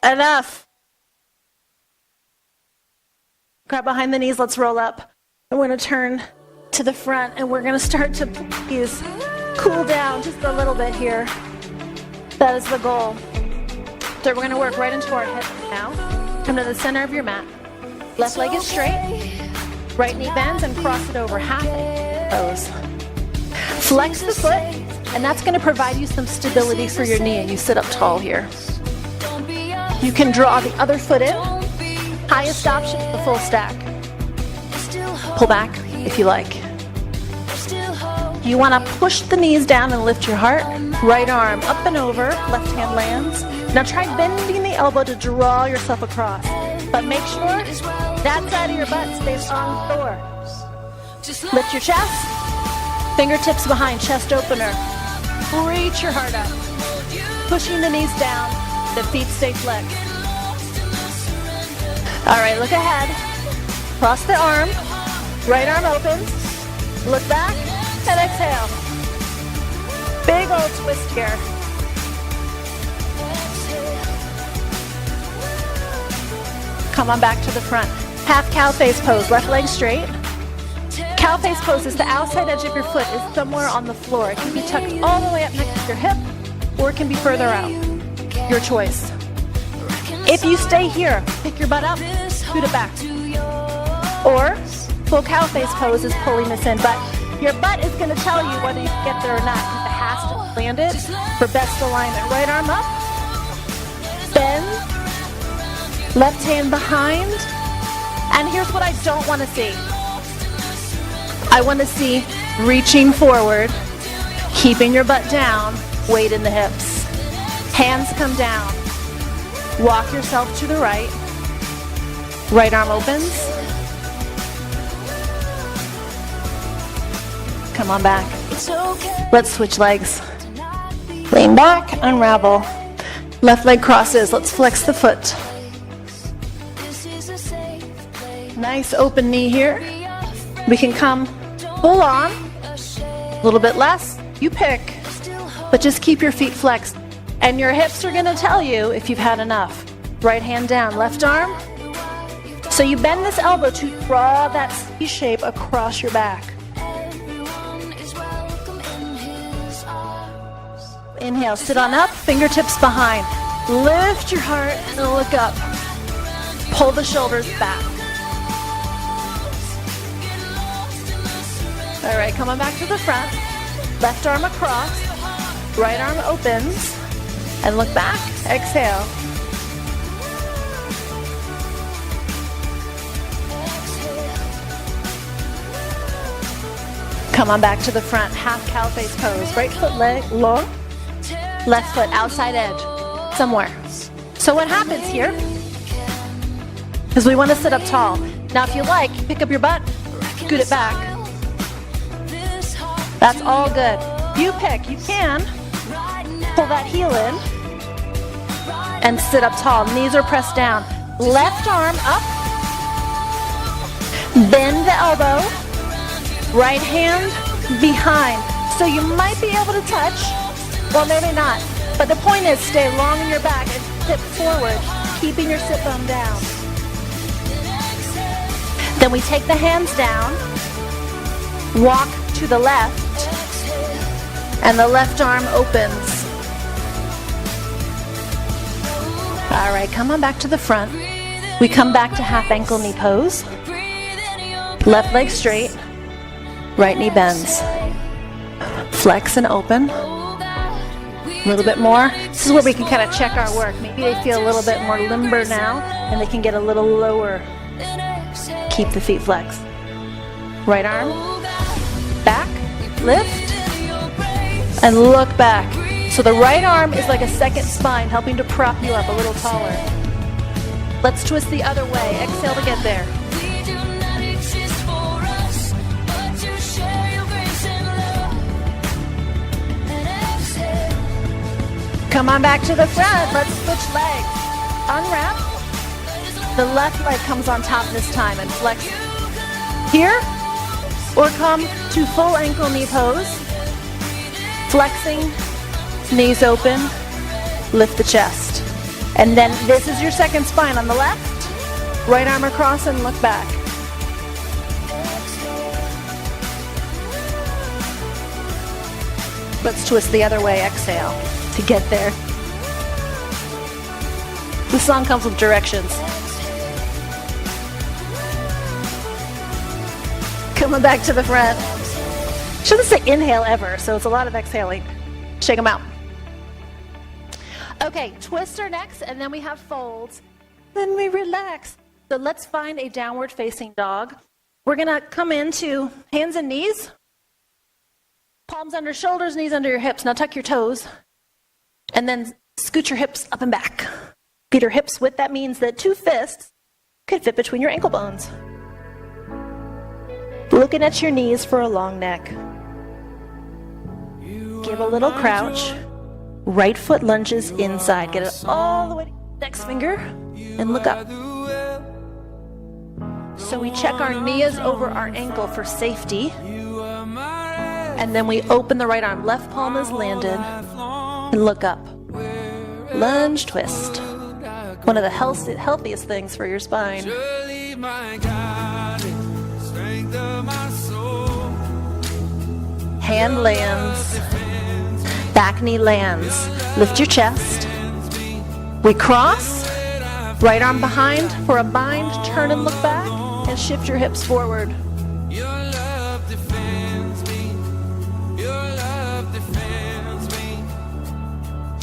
Enough. Grab behind the knees, let's roll up. And we're gonna turn to the front and we're gonna start to please cool down just a little bit here. That is the goal. So we're gonna work right into our hips now. Come to the center of your mat. Left leg is straight. Right knee bends and cross it over, half pose. Flex the foot, and that's gonna provide you some stability for your knee, and you sit up tall here. You can draw the other foot in. Highest option, the full stack. Pull back if you like. You wanna push the knees down and lift your heart. Right arm up and over, left hand lands. Now try bending the elbow to draw yourself across. But make sure that side of your butt stays on the floor. Lift your chest, fingertips behind, chest opener. Reach your heart up. Pushing the knees down, the feet stay flexed. All right, look ahead. Cross the arm, right arm opens. Look back and exhale. Big old twist here. Come on back to the front. Half cow face pose, left leg straight. Cow face pose is the outside edge of your foot is somewhere on the floor. It can be tucked all the way up next to your hip, or it can be further out. Your choice. If you stay here, pick your butt up, scoot it back. Or full cow face pose is pulling this in, but your butt is going to tell you whether you can get there or not. It has to land it for best alignment. Right arm up, bend. Left hand behind. And here's what I don't want to see. I want to see reaching forward, keeping your butt down, weight in the hips. Hands come down. Walk yourself to the right. Right arm opens. Come on back. Let's switch legs. Lean back, unravel. Left leg crosses. Let's flex the foot. Nice open knee here. We can come full on, a little bit less, you pick, but just keep your feet flexed. And your hips are gonna tell you if you've had enough. Right hand down, left arm. So you bend this elbow to draw that C shape across your back. Inhale, sit on up, fingertips behind. Lift your heart and look up. Pull the shoulders back. All right, come on back to the front. Left arm across, right arm opens, and look back, exhale. Come on back to the front, half cow face pose. Right foot leg long, left foot outside edge, somewhere. So what happens here is we want to sit up tall. Now if you like, pick up your butt, scoot it back. That's all good. You pick, you can pull that heel in and sit up tall. Knees are pressed down. Left arm up. Bend the elbow. Right hand behind. So you might be able to touch, well maybe not. But the point is stay long in your back and sit forward, keeping your sit bone down. Then we take the hands down, walk to the left, and the left arm opens. All right, come on back to the front. We come back to half ankle knee pose. Left leg straight, right knee bends. Flex and open. A little bit more. This is where we can kind of check our work. Maybe they feel a little bit more limber now, and they can get a little lower. Keep the feet flexed. Right arm, back, lift, and look back. So the right arm is like a second spine, helping to prop you up a little taller. Let's twist the other way. Exhale to get there. Come on back to the front. Let's switch legs. Unwrap. The left leg comes on top this time and flex here, or come to full ankle knee pose. Flexing, knees open, lift the chest. And then this is your second spine on the left. Right arm across and look back. Let's twist the other way, exhale to get there. This song comes with directions. Coming back to the front. Shouldn't say inhale ever, so it's a lot of exhaling. Shake them out. Okay, twist our necks, and then we have folds. Then we relax. So let's find a downward facing dog. We're gonna come into hands and knees. Palms under shoulders, knees under your hips. Now tuck your toes. And then scoot your hips up and back. Feet are hips width. That means that 2 fists could fit between your ankle bones. Looking at your knees for a long neck. Give a little crouch. Right foot lunges inside. Get it all the way to the index finger and look up. So we check our knees over our ankle for safety. And then we open the right arm. Left palm is landed. And look up. Lunge twist. One of the healthiest things for your spine. Hand lands. Back knee lands. Lift your chest. We cross. Right arm behind for a bind. Turn and look back. And shift your hips forward.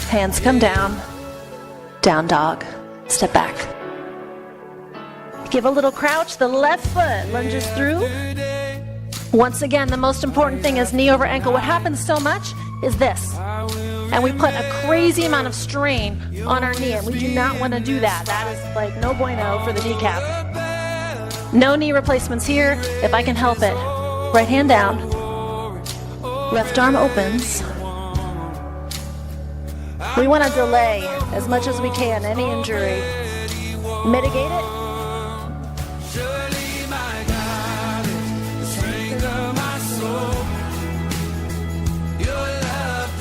Hands come down. Down dog. Step back. Give a little crouch. The left foot lunges through. Once again, the most important thing is knee over ankle. What happens so much is this. And we put a crazy amount of strain on our knee, and we do not want to do that. That is like no bueno for the kneecap. No knee replacements here, if I can help it. Right hand down. Left arm opens. We want to delay as much as we can any injury. Mitigate it.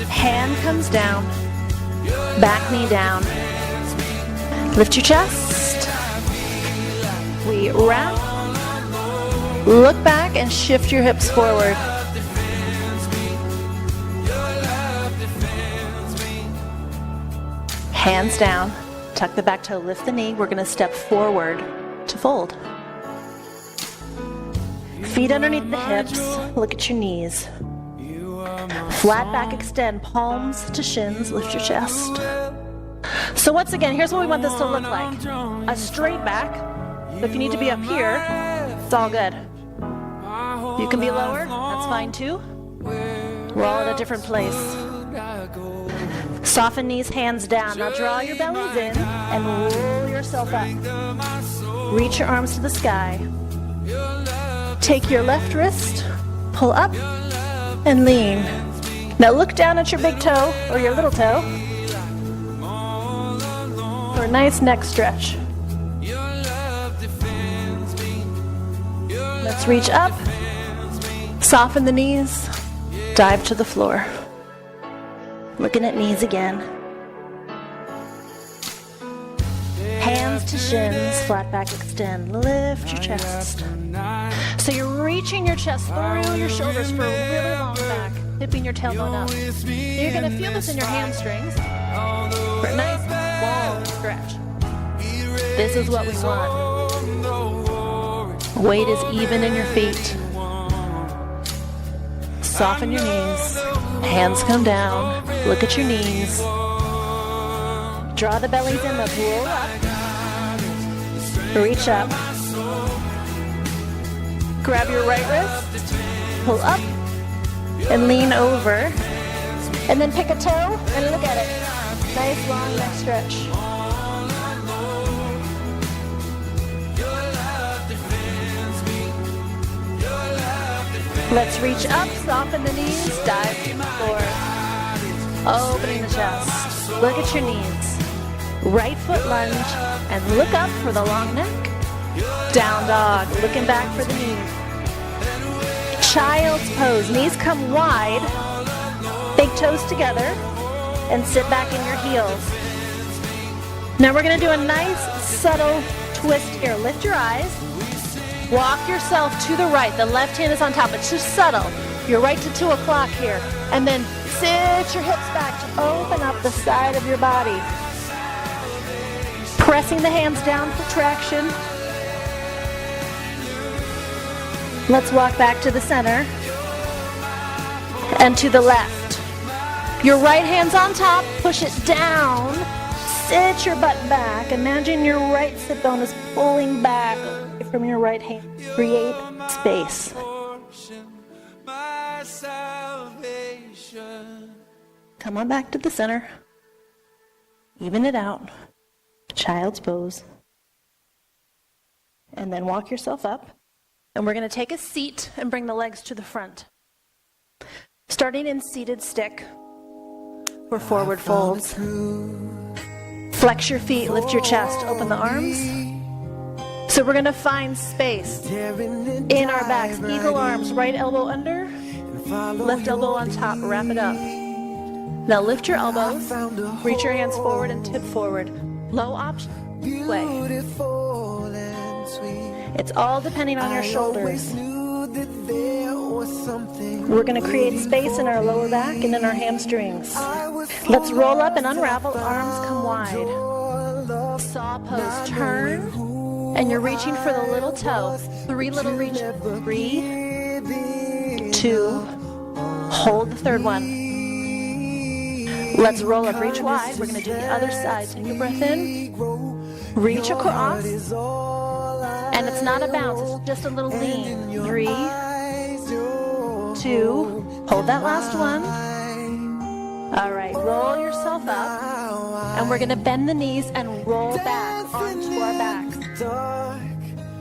Hand comes down. Back knee down. Lift your chest. We wrap. Look back and shift your hips forward. Hands down, tuck the back toe, lift the knee. We're going to step forward to fold. Feet underneath the hips, look at your knees. Flat back extend, palms to shins, lift your chest. So once again, here's what we want this to look like. A straight back. If you need to be up here, it's all good. You can be lower, that's fine too. We're all in a different place. Soften knees, hands down. Now draw your bellies in and roll yourself up. Reach your arms to the sky. Take your left wrist, pull up, and lean. Now look down at your big toe or your little toe for a nice neck stretch. Let's reach up, soften the knees, dive to the floor. Looking at knees again. Hands to shins, flat back extend, lift your chest. So you're reaching your chest through your shoulders for a really long back, tipping your tailbone up. You're going to feel this in your hamstrings for a nice long stretch. This is what we want. Weight is even in your feet. Soften your knees. Hands come down. Look at your knees. Draw the bellies in, let's roll up. Reach up. Grab your right wrist. Pull up. And lean over. And then pick a toe and look at it. Nice long neck stretch. Let's reach up, soften the knees, dive to the floor. Opening the chest. Look at your knees. Right foot lunge and look up for the long neck. Down dog, looking back for the knee. Child's pose, knees come wide. Big toes together and sit back in your heels. Now we're going to do a nice subtle twist here. Lift your eyes. Walk yourself to the right. The left hand is on top. It's just subtle. You're right to 2 o'clock here. And then sit your hips back to open up the side of your body. Pressing the hands down for traction. Let's walk back to the center and to the left. Your right hand's on top. Push it down. Sit your butt back. Imagine your right sit bone is pulling back away from your right hand. Create space. Come on back to the center. Even it out. Child's pose. And then walk yourself up. And we're going to take a seat and bring the legs to the front. Starting in seated stick for forward folds. Flex your feet, lift your chest, open the arms. So we're going to find space in our backs. Eagle arms, right elbow under, left elbow on top, wrap it up. Now lift your elbows, reach your hands forward and tip forward. Low option, way. It's all depending on your shoulders. We're going to create space in our lower back and in our hamstrings. Let's roll up and unravel, arms come wide. Saw pose, turn, and you're reaching for the little toe. 3 little reaches. 3, 2, hold the third one. Let's roll up, reach wide. We're going to do the other side. Take a breath in, reach across, and it's not a bounce, it's just a little lean. 3, 2, hold that last one. All right, roll yourself up, and we're going to bend the knees and roll back onto our backs.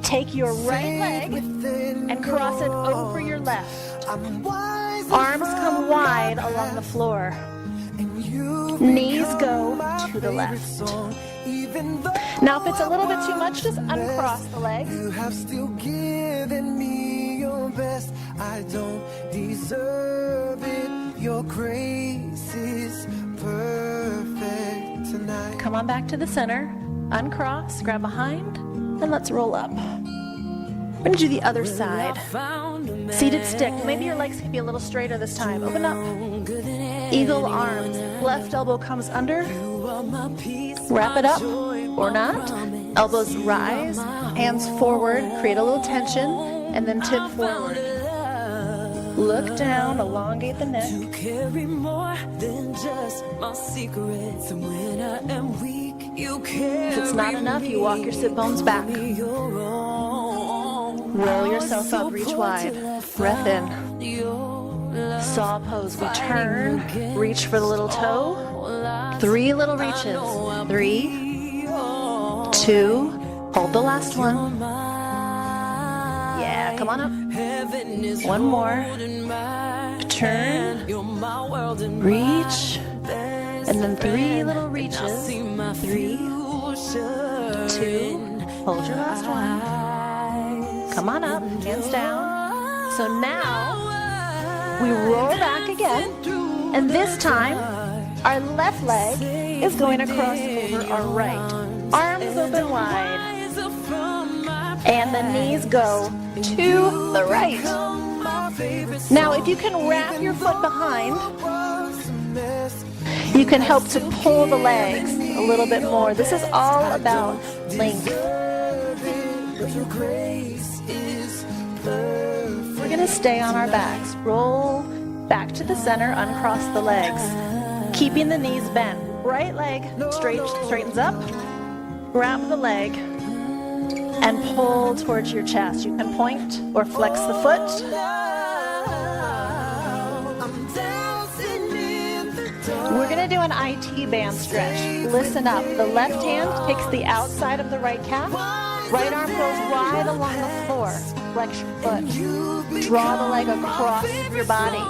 Take your right leg and cross it over your left. Arms come wide along the floor. Knees go to the left. Now if it's a little bit too much, just uncross the legs. You have still given me your best. I don't deserve it. Your grace is perfect tonight. Come on back to the center. Uncross, grab behind, and let's roll up. We're going to do the other side. Seated stick. Maybe your legs can be a little straighter this time. Open up. Eagle arms. Left elbow comes under. Wrap it up or not. Elbows rise. Hands forward. Create a little tension. And then tip forward. Look down. Elongate the neck. You carry more than just my secrets. And when I am weak, you carry. If it's not enough, you walk your sit bones back. Roll yourself up, reach wide. Breath in. Saw pose. We turn, reach for the little toe. 3 little reaches. 3, 2, hold the last one. Yeah, come on up. 1 more. Turn, reach, and then 3 little reaches. 3, 2, hold your last one. Come on up, hands down. So now, we roll back again, and this time, our left leg is going to cross over our right. Arms open wide, and the knees go to the right. Now, if you can wrap your foot behind, you can help to pull the legs a little bit more. This is all about length. We're going to stay on our backs. Roll back to the center, uncross the legs. Keeping the knees bent. Right leg straightens up. Grab the leg and pull towards your chest. You can point or flex the foot. We're going to do an IT band stretch. Listen up. The left hand takes the outside of the right calf. Right arm goes wide along the floor. Flex your foot. Draw the leg across your body.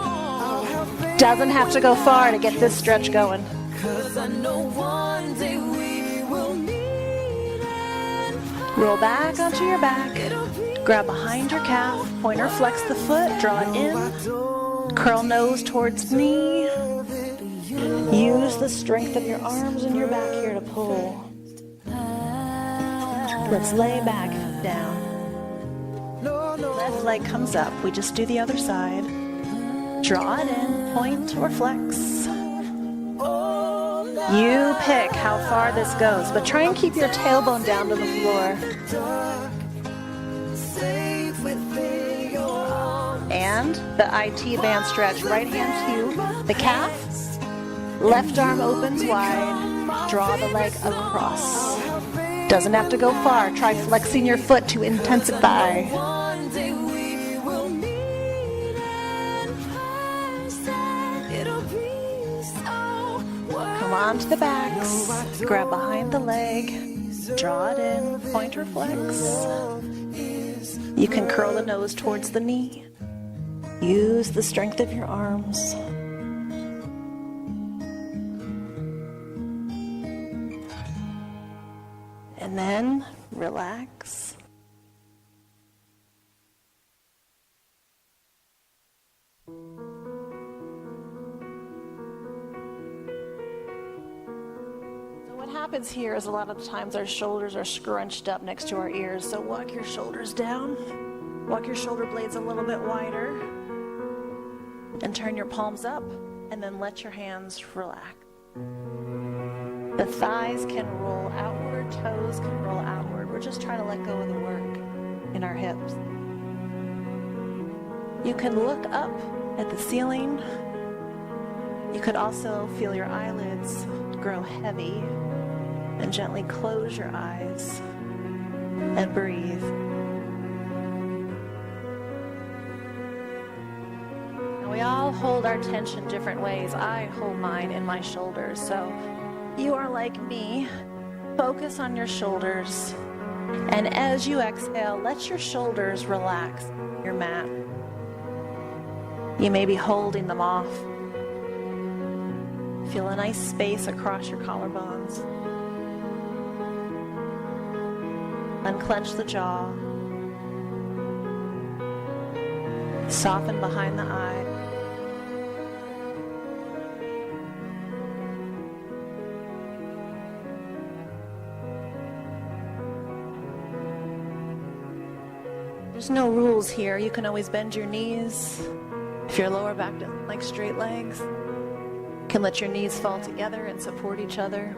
Doesn't have to go far to get this stretch going. Roll back onto your back. Grab behind your calf. Pointer flex the foot. Draw it in. Curl nose towards knee. Use the strength of your arms and your back here to pull. Let's lay back down. Left leg comes up. We just do the other side. Draw it in, point or flex. You pick how far this goes, but try and keep your tailbone down to the floor. And the IT band stretch. Right hand to the calf. Left arm opens wide. Draw the leg across. Doesn't have to go far. Try flexing your foot to intensify. Come on to the backs. Grab behind the leg. Draw it in. Point or flex. You can curl the nose towards the knee. Use the strength of your arms. And then relax. What happens here is a lot of the times our shoulders are scrunched up next to our ears. So walk your shoulders down. Walk your shoulder blades a little bit wider. And turn your palms up. And then let your hands relax. The thighs can roll outward. Toes can roll outward. We're just trying to let go of the work in our hips. You can look up at the ceiling. You could also feel your eyelids grow heavy. And gently close your eyes and breathe. Now we all hold our tension different ways. I hold mine in my shoulders. So you are like me. Focus on your shoulders. And as you exhale, let your shoulders relax your mat. You may be holding them off. Feel a nice space across your collarbones. Unclench the jaw. Soften behind the eye. There's no rules here. You can always bend your knees. If your lower back doesn't like straight legs, you can let your knees fall together and support each other.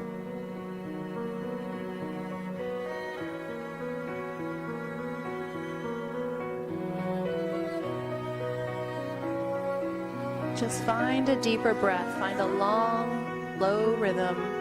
Just find a deeper breath. Find a long, low rhythm.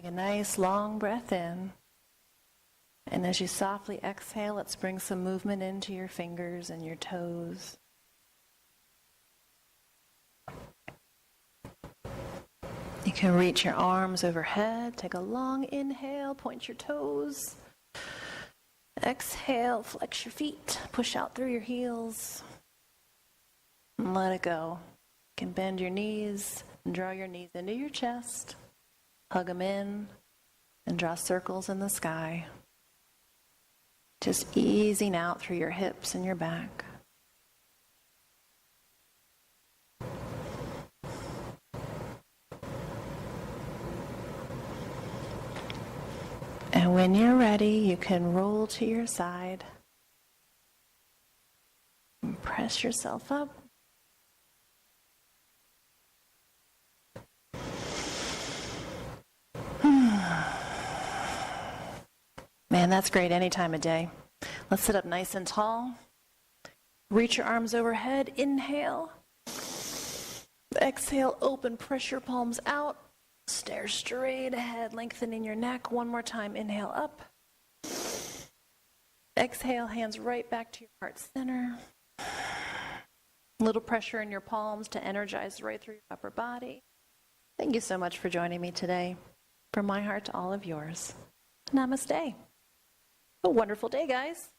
Take a nice long breath in. And as you softly exhale, let's bring some movement into your fingers and your toes. You can reach your arms overhead. Take a long inhale, point your toes. Exhale, flex your feet, push out through your heels. And let it go. You can bend your knees and draw your knees into your chest. Hug them in and draw circles in the sky. Just easing out through your hips and your back. And when you're ready, you can roll to your side. And press yourself up. Man, that's great any time of day. Let's sit up nice and tall. Reach your arms overhead. Inhale. Exhale, open, press your palms out. Stare straight ahead, lengthening your neck. One more time. Inhale up. Exhale, hands right back to your heart center. Little pressure in your palms to energize right through your upper body. Thank you so much for joining me today. From my heart to all of yours. Namaste. A wonderful day, guys.